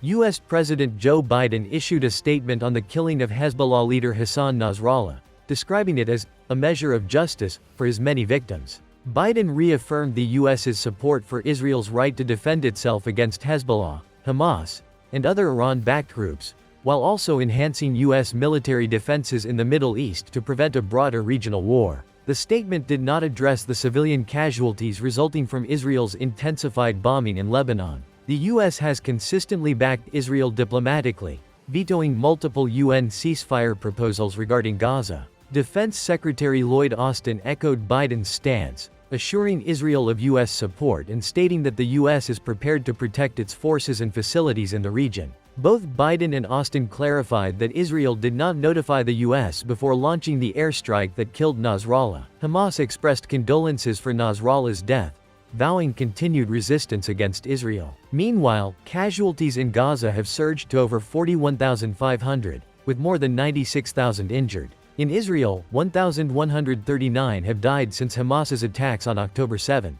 U.S. President Joe Biden issued a statement on the killing of Hezbollah leader Hassan Nasrallah, describing it as a measure of justice for his many victims. Biden reaffirmed the U.S.'s support for Israel's right to defend itself against Hezbollah, Hamas, and other Iran-backed groups, while also enhancing U.S. military defenses in the Middle East to prevent a broader regional war. The statement did not address the civilian casualties resulting from Israel's intensified bombing in Lebanon. The U.S. has consistently backed Israel diplomatically, vetoing multiple UN ceasefire proposals regarding Gaza. Defense Secretary Lloyd Austin echoed Biden's stance, assuring Israel of U.S. support and stating that the U.S. is prepared to protect its forces and facilities in the region. Both Biden and Austin clarified that Israel did not notify the U.S. before launching the airstrike that killed Nasrallah. Hamas expressed condolences for Nasrallah's death, vowing continued resistance against Israel. Meanwhile, casualties in Gaza have surged to over 41,500, with more than 96,000 injured. In Israel, 1,139 have died since Hamas's attacks on October 7.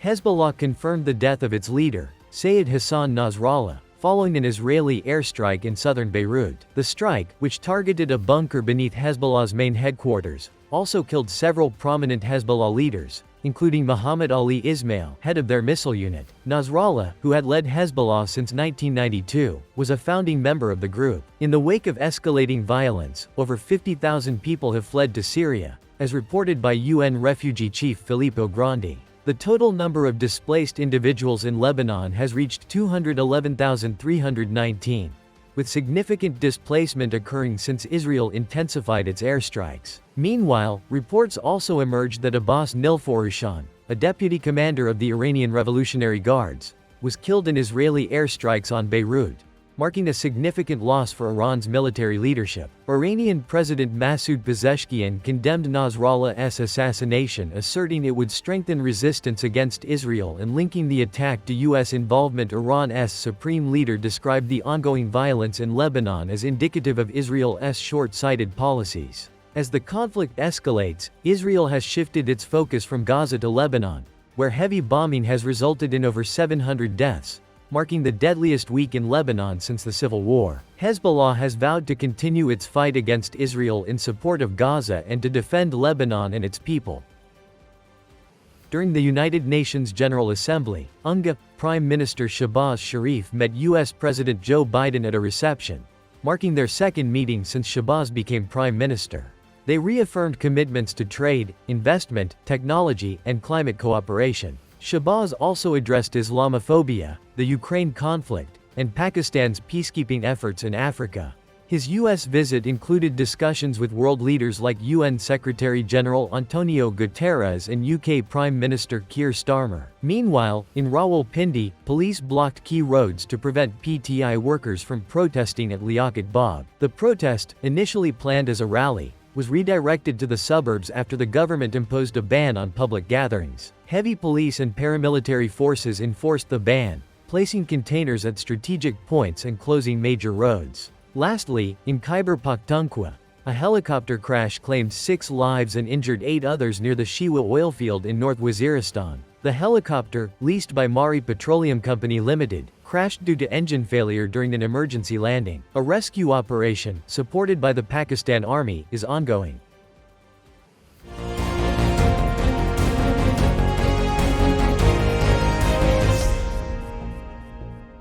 Hezbollah confirmed the death of its leader, Sayed Hassan Nasrallah, following an Israeli airstrike in southern Beirut. The strike, which targeted a bunker beneath Hezbollah's main headquarters, also killed several prominent Hezbollah leaders, including Mohammed Ali Ismail, head of their missile unit. Nasrallah, who had led Hezbollah since 1992, was a founding member of the group. In the wake of escalating violence, over 50,000 people have fled to Syria, as reported by UN refugee chief Filippo Grandi. The total number of displaced individuals in Lebanon has reached 211,319, with significant displacement occurring since Israel intensified its airstrikes. Meanwhile, reports also emerged that Abbas Nilforushan, a deputy commander of the Iranian Revolutionary Guards, was killed in Israeli airstrikes on Beirut, marking a significant loss for Iran's military leadership. Iranian President Masoud Pezeshkian condemned Nasrallah's assassination, asserting it would strengthen resistance against Israel and linking the attack to U.S. involvement. Iran's supreme leader described the ongoing violence in Lebanon as indicative of Israel's short-sighted policies. As the conflict escalates, Israel has shifted its focus from Gaza to Lebanon, where heavy bombing has resulted in over 700 deaths, marking the deadliest week in Lebanon since the civil war. Hezbollah has vowed to continue its fight against Israel in support of Gaza and to defend Lebanon and its people. During the United Nations General Assembly, UNGA, Prime Minister Shahbaz Sharif met U.S. President Joe Biden at a reception, marking their second meeting since Shahbaz became Prime Minister. They reaffirmed commitments to trade, investment, technology, and climate cooperation. Shahbaz also addressed Islamophobia, the Ukraine conflict, and Pakistan's peacekeeping efforts in Africa. His U.S. visit included discussions with world leaders like UN Secretary-General Antonio Guterres and UK Prime Minister Keir Starmer. Meanwhile, in Rawalpindi, police blocked key roads to prevent PTI workers from protesting at Liaquat Baug. The protest, initially planned as a rally, was redirected to the suburbs after the government imposed a ban on public gatherings. Heavy police and paramilitary forces enforced the ban, placing containers at strategic points and closing major roads. Lastly, in Khyber Pakhtunkhwa, a helicopter crash claimed 6 lives and injured 8 others near the Shewa oil field in North Waziristan. The helicopter, leased by Mari Petroleum Company Limited, crashed due to engine failure during an emergency landing. A rescue operation, supported by the Pakistan Army, is ongoing.